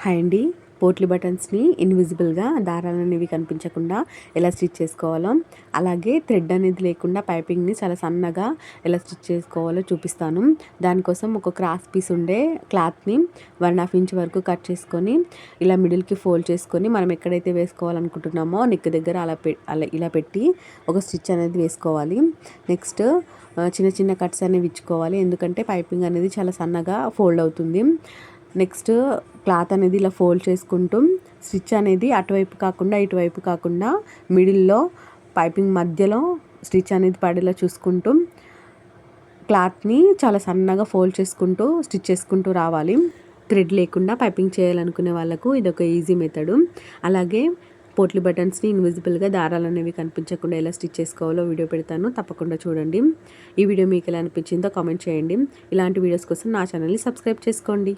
Hi అండి. పోట్లీ బటన్స్ని ఇన్విజిబుల్గా దారాలు అనేవి కనిపించకుండా ఎలా స్టిచ్ చేసుకోవాలో, అలాగే థ్రెడ్ అనేది లేకుండా పైపింగ్ని చాలా సన్నగా ఎలా స్టిచ్ చేసుకోవాలో చూపిస్తాను. దానికోసం ఒక క్రాస్ పీస్ ఉండే క్లాత్ని 1.5 ఇంచ్ వరకు కట్ చేసుకొని ఇలా మిడిల్కి ఫోల్డ్ చేసుకొని మనం ఎక్కడైతే వేసుకోవాలనుకుంటున్నామో నెక్ దగ్గర ఇలా పెట్టి ఒక స్టిచ్ అనేది వేసుకోవాలి. నెక్స్ట్ చిన్న చిన్న కట్స్ అనేవి ఇచ్చుకోవాలి, ఎందుకంటే పైపింగ్ అనేది చాలా సన్నగా ఫోల్డ్ అవుతుంది. నెక్స్ట్ క్లాత్ అనేది ఇలా ఫోల్డ్ చేసుకుంటూ స్టిచ్ అనేది అటువైపు కాకుండా ఇటువైపు కాకుండా మిడిల్లో పైపింగ్ మధ్యలో స్టిచ్ అనేది పడేలా చూసుకుంటూ క్లాత్ని చాలా సన్నగా ఫోల్డ్ చేసుకుంటూ స్టిచ్ చేసుకుంటూ రావాలి. థ్రెడ్ లేకుండా పైపింగ్ చేయాలనుకునే వాళ్ళకు ఇదొక ఈజీ మెథడు. అలాగే పోట్లీ బటన్స్ని ఇన్విజిబుల్గా దారాలు అనేవి కనిపించకుండా ఎలా స్టిచ్ చేసుకోవాలో వీడియో పెడతాను, తప్పకుండా చూడండి. ఈ వీడియో మీకు ఎలా అనిపించిందో కామెంట్ చేయండి. ఇలాంటి వీడియోస్ కోసం నా ఛానల్ని సబ్స్క్రైబ్ చేసుకోండి.